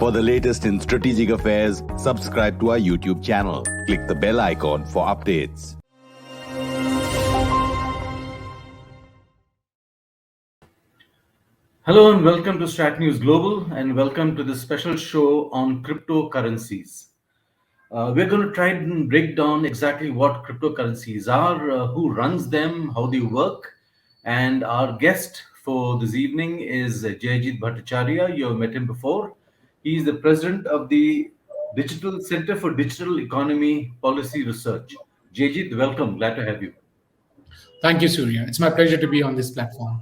For the latest in strategic affairs, subscribe to our YouTube channel. Click the bell icon for updates. Hello and welcome to Strat News Global, and welcome to this special show on cryptocurrencies. We're going to try and break down exactly what cryptocurrencies are, who runs them, how they work. And our guest for this evening is Jaijit Bhattacharya. You have met him before. He is the president of the Digital Center for Digital Economy Policy Research. Jaijit, welcome. Glad to have you. Thank you, Surya. It's my pleasure to be on this platform.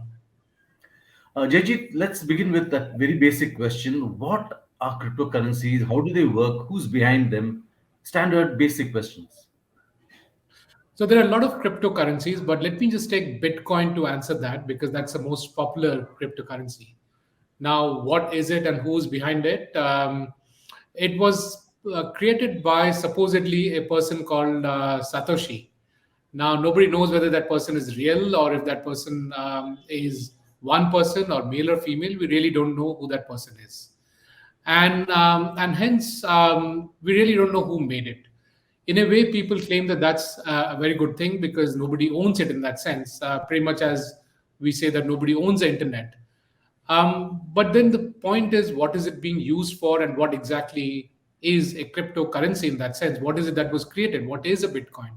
Jaijit, let's begin with that very basic question. What are cryptocurrencies? How do they work? Who's behind them? Standard basic questions. So there are a lot of cryptocurrencies, but let me just take Bitcoin to answer that because that's the most popular cryptocurrency. Now, what is it and who's behind it? It was created by supposedly a person called Satoshi. Now, nobody knows whether that person is real or if that person is one person or male or female. We really don't know who that person is. And hence, we really don't know who made it. In a way, people claim that that's a very good thing because nobody owns it in that sense, pretty much as we say that nobody owns the internet. But then the point is, what is it being used for, and what exactly is a cryptocurrency in that sense? What is it that was created? What is a Bitcoin?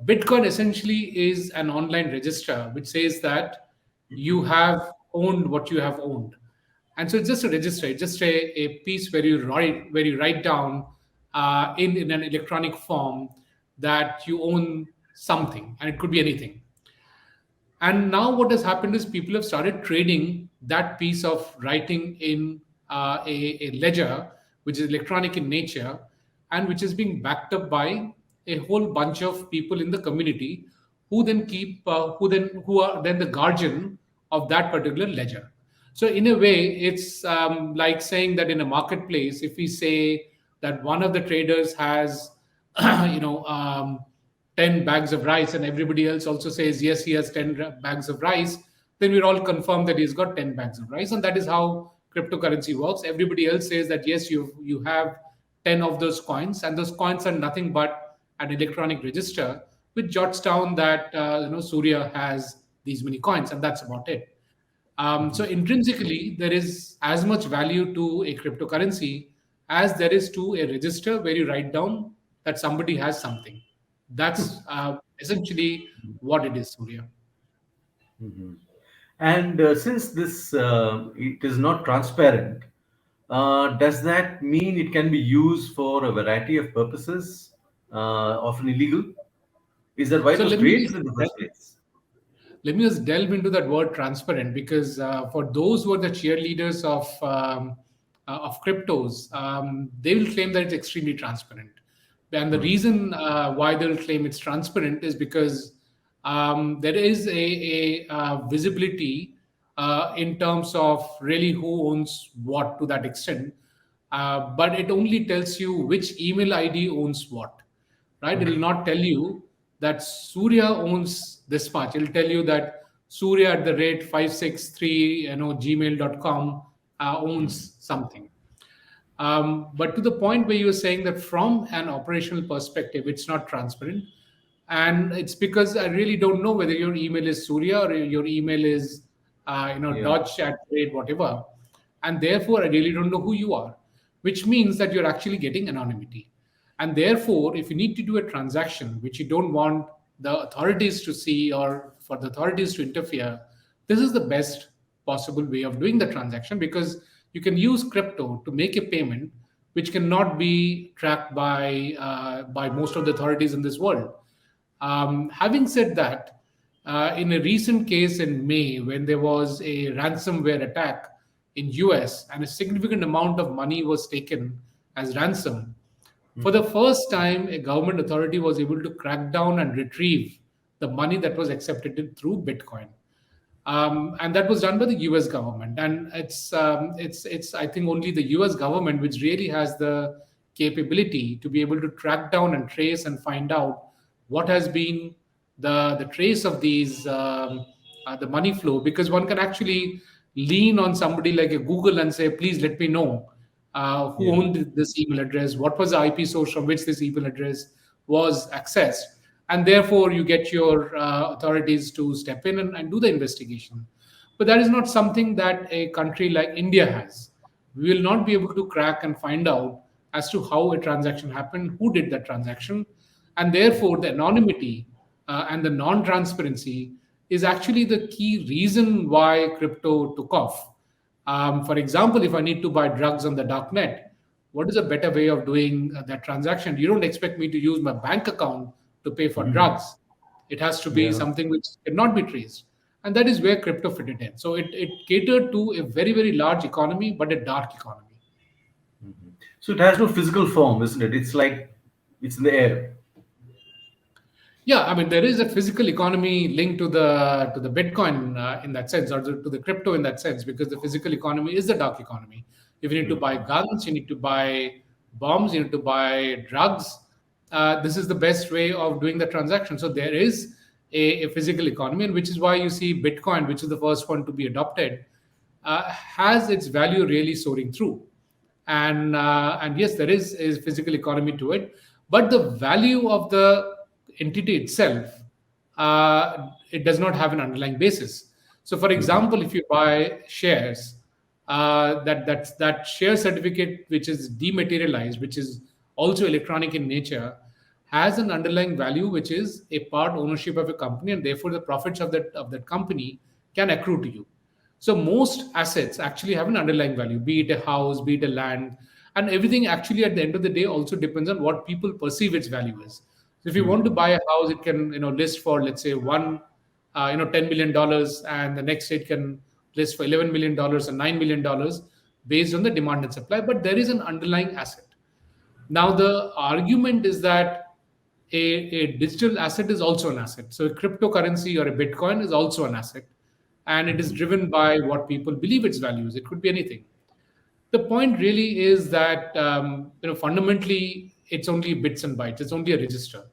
Bitcoin essentially is an online register which says that you have owned what you have owned. And so it's just a register, it's just a piece where you write down in an electronic form that you own something, and it could be anything. And now what has happened is people have started trading that piece of writing in a ledger, which is electronic in nature, and which is being backed up by a whole bunch of people in the community who then who are then the guardian of that particular ledger. So in a way, it's like saying that in a marketplace, if we say that one of the traders has, 10 bags of rice, and everybody else also says, yes, he has 10 bags of rice, then we're all confirmed that he's got 10 bags of rice. And that is how cryptocurrency works. Everybody else says that, yes, you have 10 of those coins, and those coins are nothing but an electronic register which jots down that, Surya has these many coins, and that's about it. So intrinsically, there is as much value to a cryptocurrency as there is to a register where you write down that somebody has something. That's essentially what it is, Surya. And since this it is not transparent, does that mean it can be used for a variety of purposes, often illegal? Is that why it So was let me created in the first place? let me just delve into that word transparent because for those who are the cheerleaders of cryptos, they will claim that it's extremely transparent. And the reason why they'll claim it's transparent is because there is a visibility in terms of really who owns what to that extent. But it only tells you which email ID owns what, right? It will not tell you that Surya owns this much. It'll tell you that Surya at the rate 563 gmail.com owns something. But to the point where you were saying that from an operational perspective, it's not transparent. And it's because I really don't know whether your email is Surya or your email is, Dodge at rate whatever. And therefore, I really don't know who you are, which means that you're actually getting anonymity. And therefore, if you need to do a transaction which you don't want the authorities to see or for the authorities to interfere, this is the best possible way of doing the transaction because you can use crypto to make a payment which cannot be tracked by most of the authorities in this world. Having said that, in a recent case in May, when there was a ransomware attack in US and a significant amount of money was taken as ransom, for the first time, a government authority was able to crack down and retrieve the money that was accepted through Bitcoin. And that was done by the U.S. government, and it's I think only the U.S. government which really has the capability to be able to track down and trace and find out what has been the trace of these the money flow, because one can actually lean on somebody like a Google and say, please let me know who Yeah. owned this email address, what was the IP source from which this email address was accessed, and therefore you get your authorities to step in and do the investigation. But that is not something that a country like India has. We will not be able to crack and find out as to how a transaction happened, who did that transaction, and therefore the anonymity and the non-transparency is actually the key reason why crypto took off. For example, if I need to buy drugs on the dark net, what is a better way of doing that transaction? You don't expect me to use my bank account to pay for drugs. It has to be Yeah. something which cannot be traced. And that is where crypto fitted in. So it catered to a very, very large economy, but a dark economy. So it has no physical form, isn't it? It's like it's in the air. Yeah, I mean there is a physical economy linked to the Bitcoin in that sense, or to the crypto in that sense, because the physical economy is the dark economy. If you need to buy guns, you need to buy bombs, you need to buy drugs. This is the best way of doing the transaction. So there is a physical economy, and which is why you see Bitcoin, which is the first one to be adopted, has its value really soaring through. And yes, there is a physical economy to it, but the value of the entity itself, it does not have an underlying basis. So for example, if you buy shares, that share certificate which is dematerialized, which is also electronic in nature, has an underlying value which is a part ownership of a company, and therefore the profits of that company can accrue to you. So most assets actually have an underlying value, be it a house, be it a land, and everything actually at the end of the day also depends on what people perceive its value is. So if you want to buy a house, it can list for, let's say, $10 million, and the next day it can list for $11 million and $9 million based on the demand and supply. But there is an underlying asset. Now, the argument is that a digital asset is also an asset. So, a cryptocurrency or a Bitcoin is also an asset, and it is driven by what people believe its value is. It could be anything. The point really is that fundamentally it's only bits and bytes. It's only a register.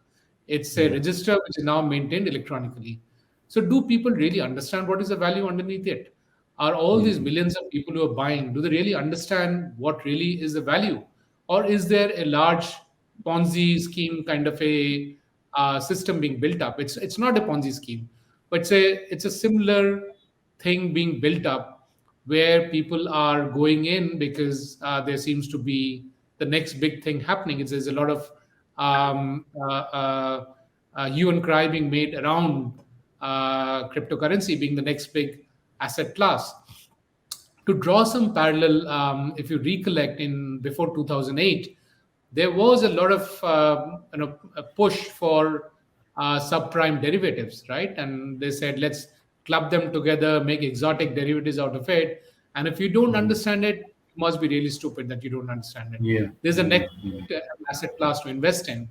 It's a Yeah. register which is now maintained electronically. So, do people really understand what is the value underneath it? Are all Yeah. these millions of people who are buying, do they really understand what really is the value? Or is there a large Ponzi scheme kind of a system being built up? It's not a Ponzi scheme, but it's a similar thing being built up where people are going in because there seems to be the next big thing happening. There's a lot of um, uh, uh, hue and cry being made around cryptocurrency being the next big asset class. To draw some parallel, if you recollect, in before 2008, there was a lot of a push for subprime derivatives, right? And they said, let's club them together, make exotic derivatives out of it. And if you don't understand it, you must be really stupid that you don't understand it. Yeah. There's a Yeah. next Yeah. asset class to invest in.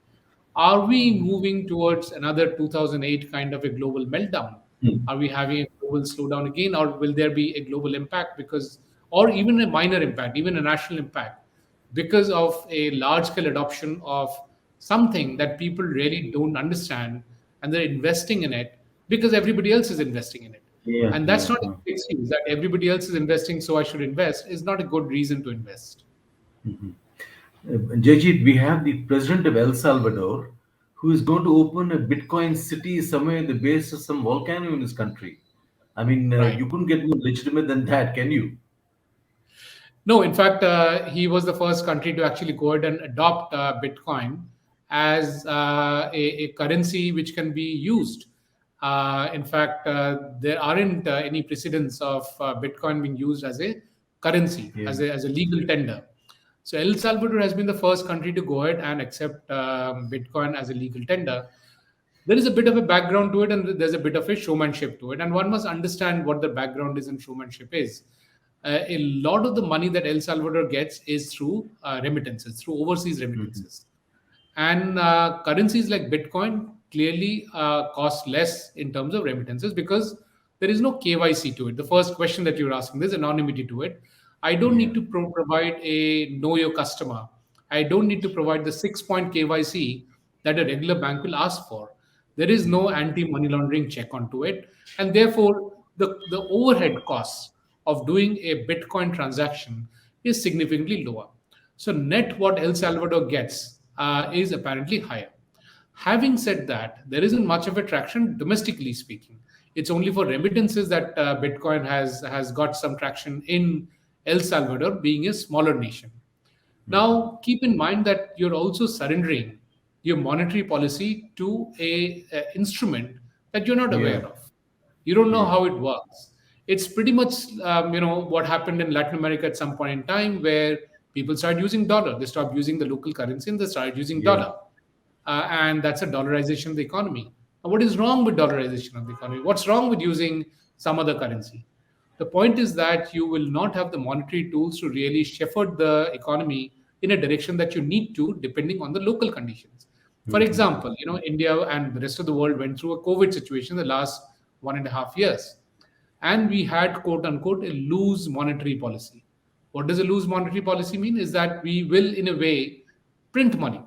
Are we moving towards another 2008 kind of a global meltdown? Hmm. Are we having a global slowdown again, or will there be a global impact because, or even a minor impact, even a national impact, because of a large scale adoption of something that people really don't understand, and they're investing in it because everybody else is investing in it? Yeah. And that's Yeah. not an excuse that everybody else is investing, so I should invest, is not a good reason to invest. Jaijit, we have the president of El Salvador who is going to open a Bitcoin city somewhere in the base of some volcano in his country. I mean, Right. you couldn't get more legitimate than that, can you? No, in fact, he was the first country to actually go ahead and adopt Bitcoin as a currency which can be used. In fact, there aren't any precedents of Bitcoin being used as a currency, Yeah. as a legal tender. So El Salvador has been the first country to go ahead and accept Bitcoin as a legal tender. There is a bit of a background to it, and there's a bit of a showmanship to it, and one must understand what the background is and showmanship is. A lot of the money that El Salvador gets is through remittances, through overseas Mhm. remittances. And currencies like Bitcoin clearly cost less in terms of remittances because there is no KYC to it. The first question that you're asking, there's anonymity to it. I don't Yeah. need to provide a know your customer. I don't need to provide the 6 point KYC that a regular bank will ask for. There is no anti money laundering check onto it. And therefore, the overhead costs of doing a Bitcoin transaction is significantly lower. So net what El Salvador gets is apparently higher. Having said that, there isn't much of a traction domestically speaking. It's only for remittances that Bitcoin has got some traction in El Salvador, being a smaller nation. Now, keep in mind that you're also surrendering your monetary policy to a instrument that you're not Yeah, aware of. You don't know yeah, how it works. It's pretty much what happened in Latin America at some point in time, where people started using dollar. They stopped using the local currency and they started using yeah. dollar, and that's a dollarization of the economy. Now, what is wrong with dollarization of the economy? What's wrong with using some other currency? The point is that you will not have the monetary tools to really shepherd the economy in a direction that you need to, depending on the local conditions. For Mm-hmm. example, India and the rest of the world went through a COVID situation the last 1.5 years, and we had quote unquote a loose monetary policy. What does a loose monetary policy mean? Is that we will, in a way, print money,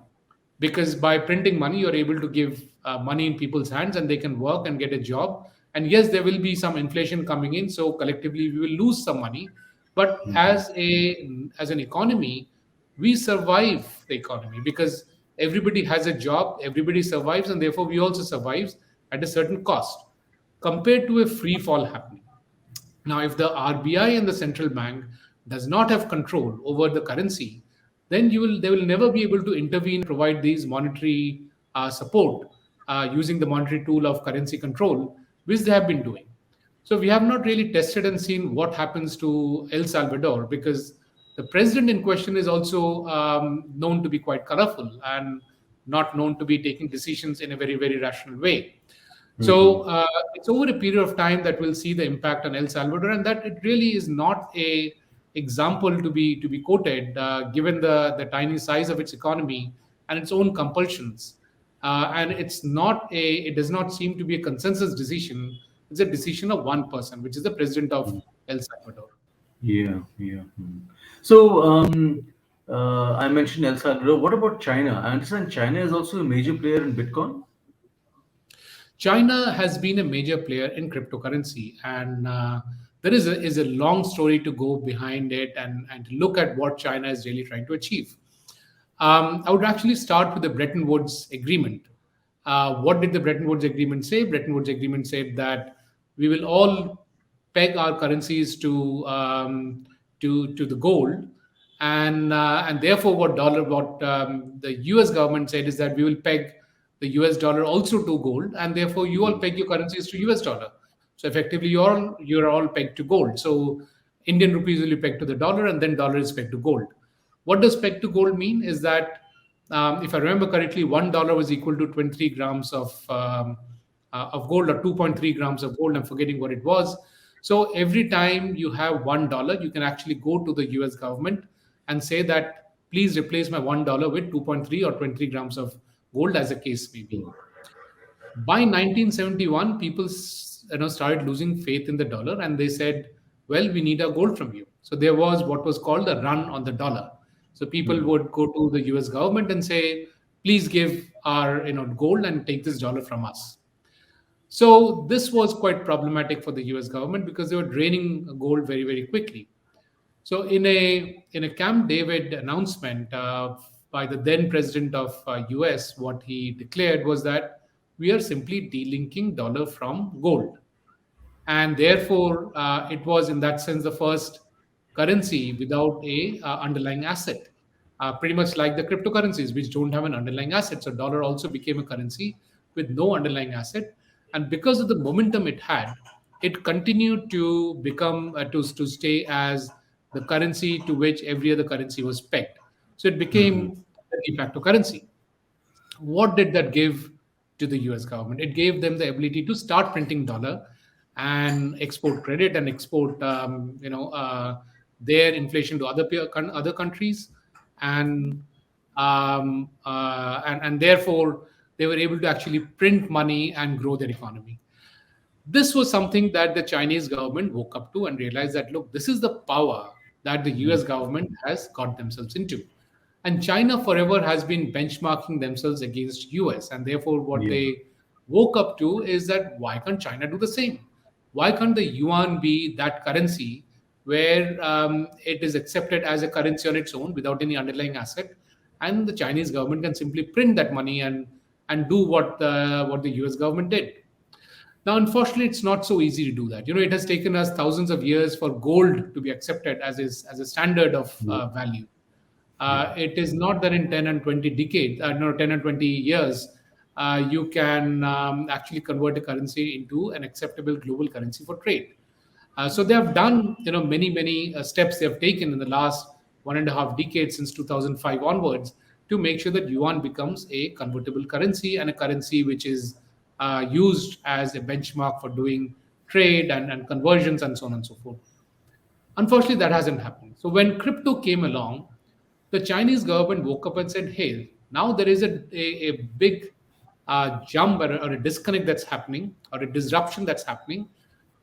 because by printing money you're able to give money in people's hands and they can work and get a job. And yes, there will be some inflation coming in, so collectively we will lose some money, but as an economy, we survive the economy because everybody has a job, everybody survives, and therefore we also survives at a certain cost, compared to a free fall happening. Now, if the RBI and the central bank does not have control over the currency, then they will never be able to intervene, provide these monetary support using the monetary tool of currency control, which they have been doing. So we have not really tested and seen what happens to El Salvador, because the president in question is also known to be quite colorful and not known to be taking decisions in a very, very rational way. Mm-hmm. So it's over a period of time that we'll see the impact on El Salvador, and that it really is not a example to be quoted, given the tiny size of its economy and its own compulsions. And it does not seem to be a consensus decision. It's a decision of one person, which is the president of El Salvador. Yeah, yeah. So, I mentioned El Salvador. What about China? I understand China is also a major player in Bitcoin. China has been a major player in cryptocurrency, and there is a long story to go behind it, and to look at what China is really trying to achieve. I would actually start with the Bretton Woods Agreement. What did the Bretton Woods Agreement say? Bretton Woods Agreement said that we will all peg our currencies to the gold, and therefore what the U.S. government said is that we will peg the US dollar also to gold, and therefore you all peg your currencies to US dollar. So effectively, you're all pegged to gold. So Indian rupees will be pegged to the dollar, and then dollar is pegged to gold. What does peg to gold mean? Is that if I remember correctly, $1 was equal to 23 grams of gold, or 2.3 grams of gold. I'm forgetting what it was. So every time you have $1, you can actually go to the US government and say that please replace my $1 with 2.3 or 23 grams of gold, as a case may be. By 1971, people started losing faith in the dollar, and they said, "Well, we need our gold from you." So there was what was called a run on the dollar. So people would go to the U.S. government and say, "Please give our gold and take this dollar from us." So this was quite problematic for the U.S. government because they were draining gold very, very quickly. So in a Camp David announcement by the then president of US, what he declared was that we are simply delinking dollar from gold, and therefore it was in that sense the first currency without a underlying asset, pretty much like the cryptocurrencies which don't have an underlying asset. So dollar also became a currency with no underlying asset, and because of the momentum it had, it continued to become to stay as the currency to which every other currency was pegged. So it became a de facto currency. What did that give to the US government? It gave them the ability to start printing dollar and export credit and export their inflation to other countries, and and therefore they were able to actually print money and grow their economy. This was something that the Chinese government woke up to and realized that, look, this is the power that the US government has got themselves into. And China forever has been benchmarking themselves against US. And therefore, what Yeah. they woke up to is that why can't China do the same? Why can't the yuan be that currency where it is accepted as a currency on its own without any underlying asset, and the Chinese government can simply print that money and do what the US government did. Now, unfortunately, it's not so easy to do that. It has taken us thousands of years for gold to be accepted as a standard of value. It is not that in 10 and 20 decades, no, 10 and 20 years, you can actually convert a currency into an acceptable global currency for trade. So they have done, many steps they have taken in the last 1.5 decades since 2005 onwards to make sure that yuan becomes a convertible currency and a currency which is used as a benchmark for doing trade and conversions and so on and so forth. Unfortunately, that hasn't happened. So when crypto came along, the Chinese government woke up and said, "Hey, now there is a big jump or a disconnect that's happening or a disruption that's happening.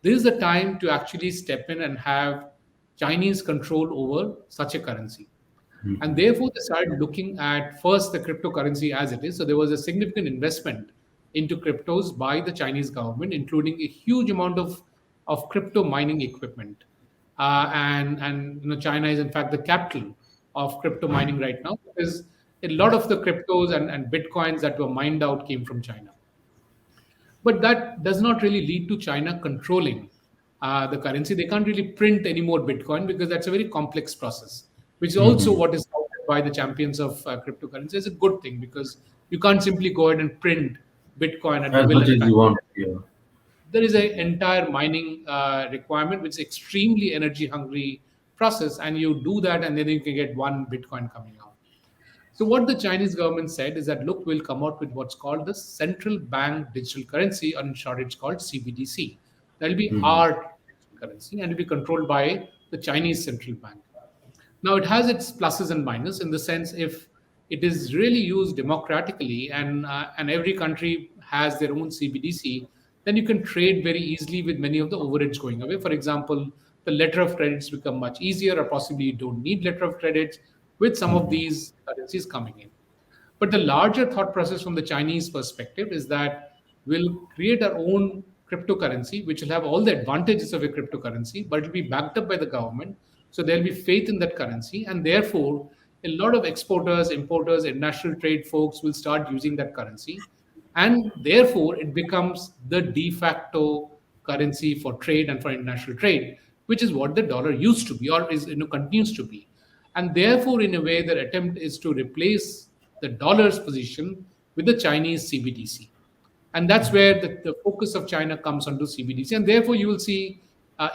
This is the time to actually step in and have Chinese control over such a currency." And therefore, they started looking at first the cryptocurrency as it is. So there was a significant investment into cryptos by the Chinese government, including a huge amount of crypto mining equipment. And China is in fact the capital of crypto mining right now, because a lot of the cryptos and bitcoins that were mined out came from China. But that does not really lead to China controlling the currency. They can't really print any more Bitcoin because that's a very complex process, which is also what is touted by the champions of cryptocurrency as a good thing, because you can't simply go ahead and print Bitcoin at the As will much and as you factory. want. Yeah. There is an entire mining requirement, which is extremely energy hungry process, and you do that, and then you can get one Bitcoin coming out. So what the Chinese government said is that, look, we'll come out with what's called the central bank digital currency, or in short, it's called CBDC. That'll be our digital currency, and it'll be controlled by the Chinese central bank. Now, it has its pluses and minuses in the sense, if it is really used democratically and every country has their own CBDC, then you can trade very easily with many of the overheads going away. For example, the letter of credits become much easier, or possibly you don't need letter of credits with some of these currencies coming in. But the larger thought process from the Chinese perspective is that we'll create our own cryptocurrency, which will have all the advantages of a cryptocurrency, but it'll be backed up by the government. So there'll be faith in that currency. And therefore, a lot of exporters, importers, international trade folks will start using that currency. And therefore, it becomes the de facto currency for trade and for international trade, which is what the dollar used to be, or is continues to be. And therefore, in a way, their attempt is to replace the dollar's position with the Chinese CBDC. And that's where the focus of China comes onto CBDC. And therefore, you will see,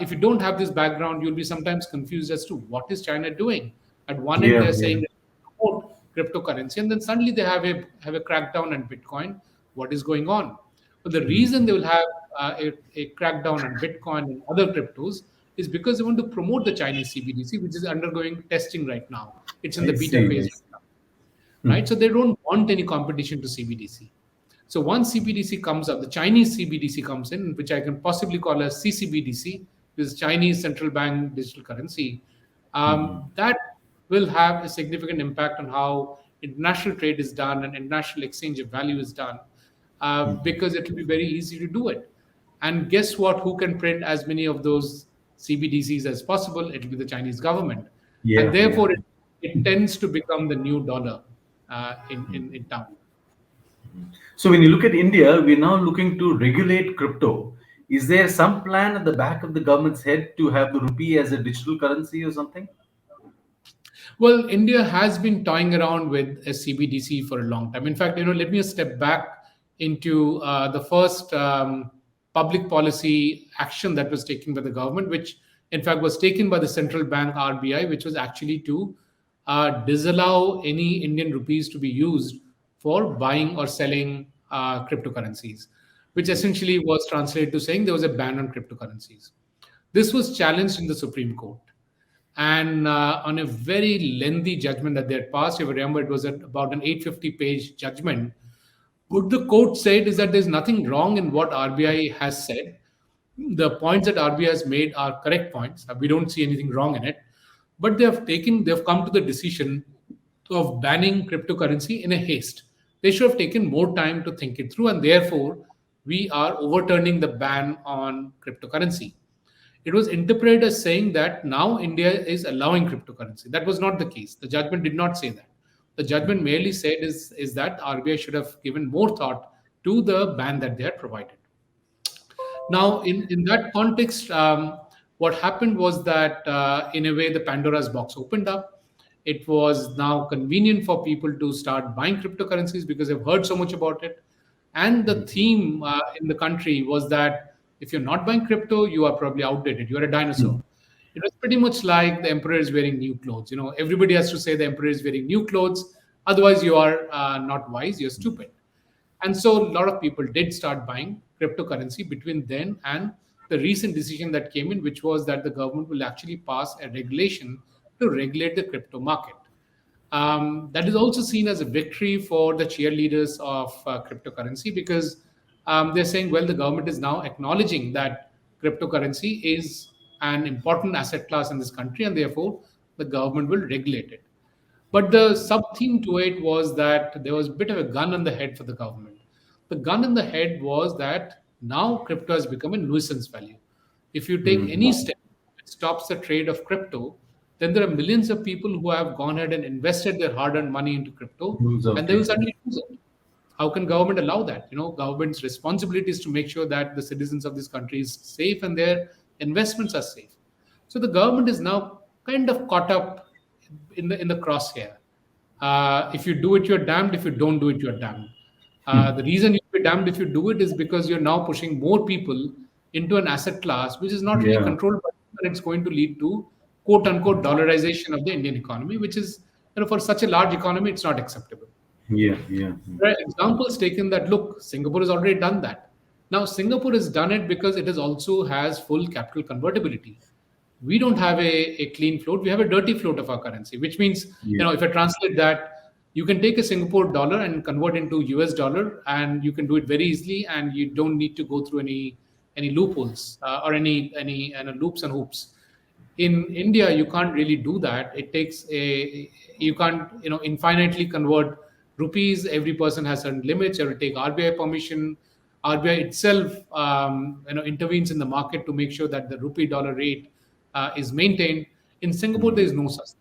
if you don't have this background, you'll be sometimes confused as to what is China doing. At one end, Yeah, they're yeah. saying support cryptocurrency, and then suddenly they have a crackdown on Bitcoin. What is going on? But the reason they will have a crackdown on Bitcoin and other cryptos is because they want to promote the Chinese CBDC, which is undergoing testing right now. It's in the I beta see. phase right now, right? So they don't want any competition to CBDC. So once CBDC comes up, the Chinese CBDC comes in, which I can possibly call as CCBDC, which is Chinese Central Bank Digital Currency. That will have a significant impact on how international trade is done and international exchange of value is done, because it will be very easy to do it. And guess what? Who can print as many of those CBDCs as possible? It will be the Chinese government. Yeah, And therefore, yeah. it tends to become the new dollar in town. So when you look at India, we're now looking to regulate crypto. Is there some plan at the back of the government's head to have the rupee as a digital currency or something? Well, India has been toying around with a CBDC for a long time. In fact, let me just step back into the first public policy action that was taken by the government, which in fact was taken by the central bank RBI, which was actually to disallow any Indian rupees to be used for buying or selling cryptocurrencies, which essentially was translated to saying there was a ban on cryptocurrencies. This was challenged in the Supreme Court. And on a very lengthy judgment that they had passed, if you remember, it was about an 850-page judgment. What the court said is that there's nothing wrong in what RBI has said. The points that RBI has made are correct points. We don't see anything wrong in it. But they've come to the decision of banning cryptocurrency in a haste. They should have taken more time to think it through, and therefore we are overturning the ban on cryptocurrency. it was interpreted as saying that now India is allowing cryptocurrency. That was not the case. The judgment did not say that. The judgment merely said is that RBI should have given more thought to the ban that they had provided. Now, in that context, what happened was that, in a way, the Pandora's box opened up. It was now convenient for people to start buying cryptocurrencies because they've heard so much about it. And the theme in the country was that if you're not buying crypto, you are probably outdated. You're a dinosaur. It was pretty much like the emperor is wearing new clothes. Everybody has to say the emperor is wearing new clothes. Otherwise, you are not wise, you're stupid. And so a lot of people did start buying cryptocurrency between then and the recent decision that came in, which was that the government will actually pass a regulation to regulate the crypto market. That is also seen as a victory for the cheerleaders of cryptocurrency, because they're saying, well, the government is now acknowledging that cryptocurrency is an important asset class in this country, and therefore the government will regulate it. But the sub theme to it was that there was a bit of a gun on the head for the government. The gun in the head was that now crypto has become a nuisance value. If you take any step that stops the trade of crypto, then there are millions of people who have gone ahead and invested their hard-earned money into crypto, and they will suddenly lose it. How can government allow that? Government's responsibility is to make sure that the citizens of this country is safe and their investments are safe. So the government is now kind of caught up in the crosshair. If you do it, you're damned. If you don't do it, you're damned. The reason you'll be damned if you do it is because you're now pushing more people into an asset class which is not really controlled by you, and it's going to lead to quote unquote dollarization of the Indian economy, which is, for such a large economy, it's not acceptable. Yeah. There are examples taken that, look, Singapore has already done that. Now, Singapore has done it because it also has full capital convertibility. We don't have a clean float. We have a dirty float of our currency, which means, if I translate that, you can take a Singapore dollar and convert into US dollar, and you can do it very easily, and you don't need to go through any loopholes or any loops and hoops. In India, you can't really do that. It takes you can't infinitely convert rupees. Every person has certain limits. You have to take RBI permission. RBI itself intervenes in the market to make sure that the rupee dollar rate is maintained. In Singapore, there is no such thing.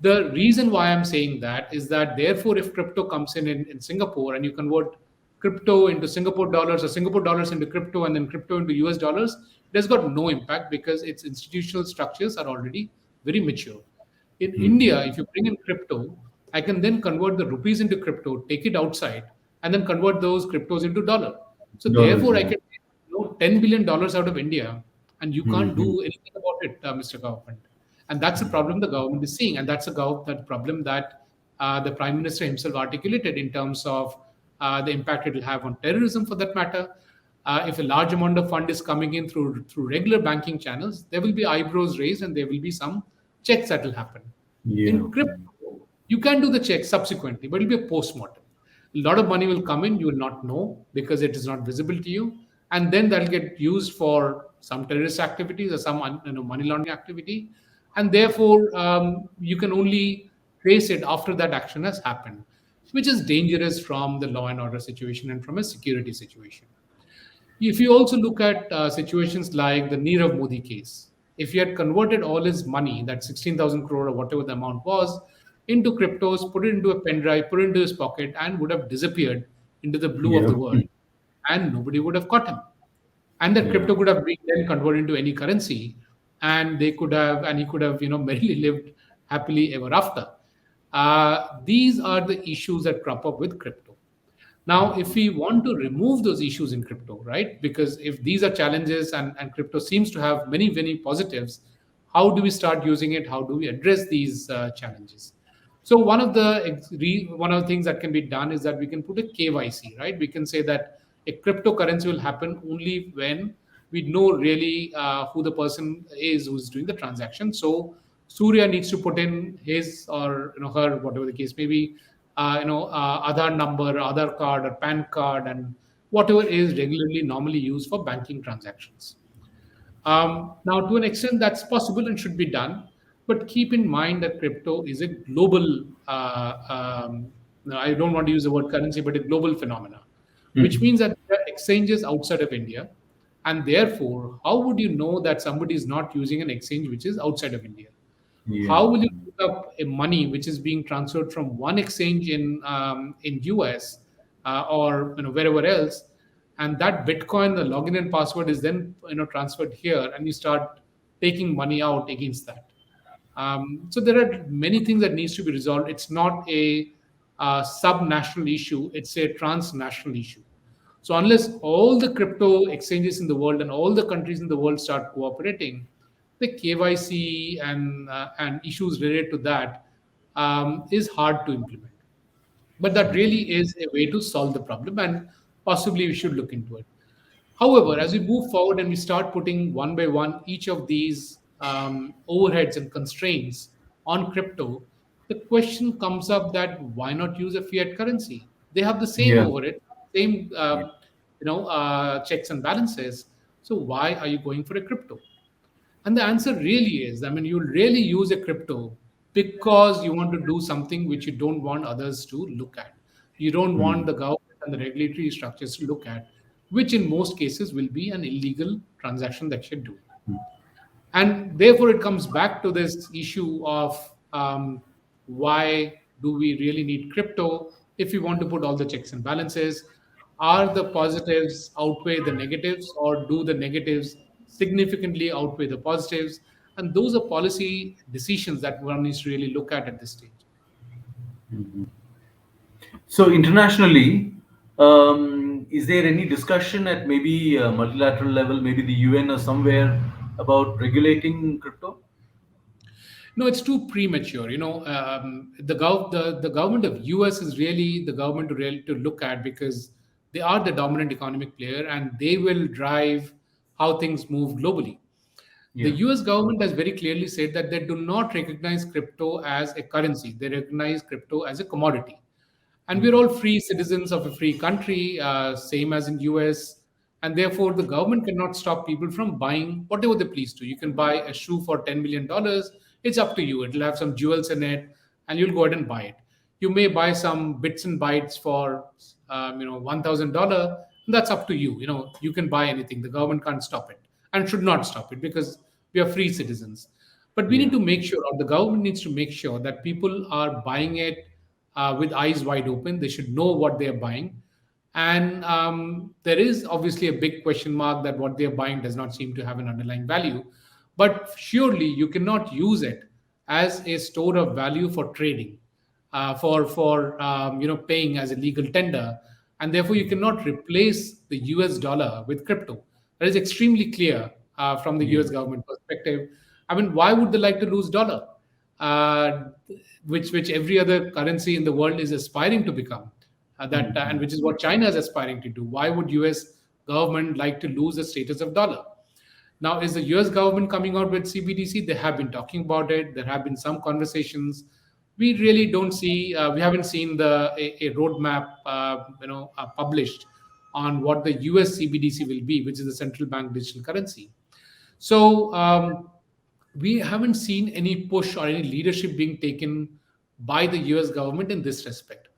The reason why I'm saying that is that, therefore, if crypto comes in Singapore and you convert crypto into Singapore dollars or Singapore dollars into crypto and then crypto into US dollars, it has got no impact because its institutional structures are already very mature. In India, if you bring in crypto, I can then convert the rupees into crypto, take it outside, and then convert those cryptos into dollar. So therefore, I can take $10 billion out of India, and you can't do anything about it, Mr. Government. And that's the problem the government is seeing. And that's that problem that the Prime Minister himself articulated in terms of the impact it will have on terrorism, for that matter. If a large amount of fund is coming in through regular banking channels, there will be eyebrows raised and there will be some checks that will happen. In crypto, you can do the check subsequently, but it will be a post-mortem. A lot of money will come in, you will not know because it is not visible to you. And then that will get used for some terrorist activities or some money laundering activity. And therefore, you can only trace it after that action has happened, which is dangerous from the law and order situation and from a security situation. If you also look at situations like the Nirav Modi case, if he had converted all his money, that 16,000 crore or whatever the amount was, into cryptos, put it into a pen drive, put it into his pocket, and would have disappeared into the blue of the world, and nobody would have caught him. And that crypto could have been then converted into any currency, and he could have merrily lived happily ever after. These are the issues that crop up with crypto. Now, if we want to remove those issues in crypto, right? Because if these are challenges and crypto seems to have many, many positives, how do we start using it? How do we address these challenges? So one of the things that can be done is that we can put a KYC, right? We can say that a cryptocurrency will happen only when we know really who the person is who's doing the transaction. So Surya needs to put in his or her, whatever the case may be, Aadhaar number, Aadhaar card, or PAN card, and whatever is regularly normally used for banking transactions. Now, to an extent, that's possible and should be done, but keep in mind that crypto is a global. I don't want to use the word currency, but a global phenomena, which means that there are exchanges outside of India. And therefore, how would you know that somebody is not using an exchange which is outside of India? Yeah. How will you look up a money which is being transferred from one exchange in US or wherever else, and that Bitcoin, the login and password is then transferred here, and you start taking money out against that. So there are many things that needs to be resolved. It's not a sub-national issue; it's a transnational issue. So unless all the crypto exchanges in the world and all the countries in the world start cooperating, the KYC and issues related to that is hard to implement. But that really is a way to solve the problem, and possibly we should look into it. However, as we move forward and we start putting one by one each of these overheads and constraints on crypto, the question comes up that why not use a fiat currency? They have the same Yeah. overhead, same Yeah. checks and balances. So why are you going for a crypto? And the answer really is, I mean, you'll really use a crypto because you want to do something which you don't want others to look at. You don't want Mm. the government and the regulatory structures to look at, which in most cases will be an illegal transaction that you're doing. And therefore, it comes back to this issue of why do we really need crypto if we want to put all the checks and balances? Are the positives outweigh the negatives, or do the negatives significantly outweigh the positives? And those are policy decisions that one needs to really look at this stage. So internationally, is there any discussion at maybe multilateral level, maybe the UN or somewhere, about regulating crypto? No, it's too premature. The government of US is really the government to look at, because they are the dominant economic player and they will drive how things move globally. The Yeah. US government has very clearly said that they do not recognize crypto as a currency. They recognize crypto as a commodity. And we're all free citizens of a free country, same as in US. And therefore, the government cannot stop people from buying whatever they please to. You can buy a shoe for $10 million. It's up to you. It'll have some jewels in it, and you'll go ahead and buy it. You may buy some bits and bytes for $1,000. That's up to you. You can buy anything. The government can't stop it and should not stop it, because we are free citizens. But we Yeah. need to make sure, or the government needs to make sure, that people are buying it with eyes wide open. They should know what they are buying. And there is obviously a big question mark that what they are buying does not seem to have an underlying value. But surely you cannot use it as a store of value for trading, for paying as a legal tender, and therefore you cannot replace the US dollar with crypto. That is extremely clear from the Yeah. US government perspective. I mean, why would they like to lose dollar? uh, which every other currency in the world is aspiring to become, and which is what China is aspiring to do. Why would US government like to lose the status of dollar? Now, is the US government coming out with CBDC? They have been talking about it. There have been some conversations. We really don't see, we haven't seen a roadmap, published on what the US CBDC will be, which is the central bank digital currency. So we haven't seen any push or any leadership being taken by the US government in this respect.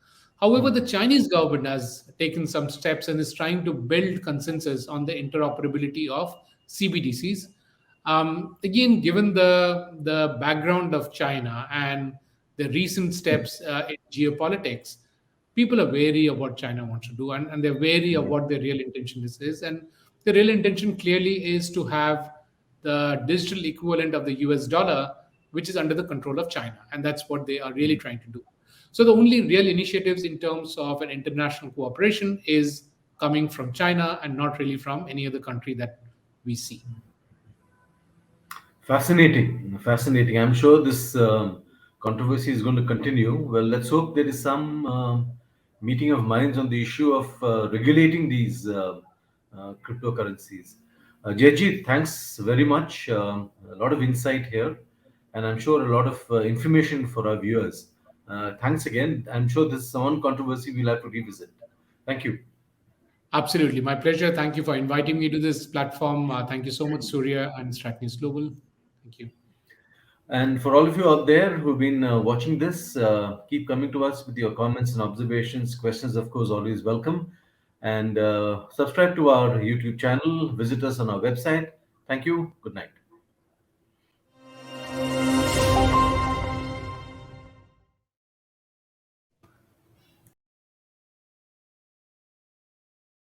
However, the Chinese government has taken some steps and is trying to build consensus on the interoperability of CBDCs. Again, given the background of China and the recent steps in geopolitics, people are wary of what China wants to do, and they're wary of what their real intention is. And the real intention clearly is to have the digital equivalent of the US dollar, which is under the control of China. And that's what they are really trying to do. So the only real initiatives in terms of an international cooperation is coming from China and not really from any other country that we see. Fascinating, fascinating. I'm sure this controversy is going to continue. Well, let's hope there is some meeting of minds on the issue of regulating these cryptocurrencies. Jaijit, thanks very much. A lot of insight here, and I'm sure a lot of information for our viewers. Thanks again. I'm sure this is one controversy we'll have to revisit. Thank you. Absolutely. My pleasure. Thank you for inviting me to this platform. Thank you so much, Surya and Strat News Global. Thank you. And for all of you out there who've been watching this, keep coming to us with your comments and observations. Questions, of course, always welcome. And subscribe to our YouTube channel. Visit us on our website. Thank you. Good night.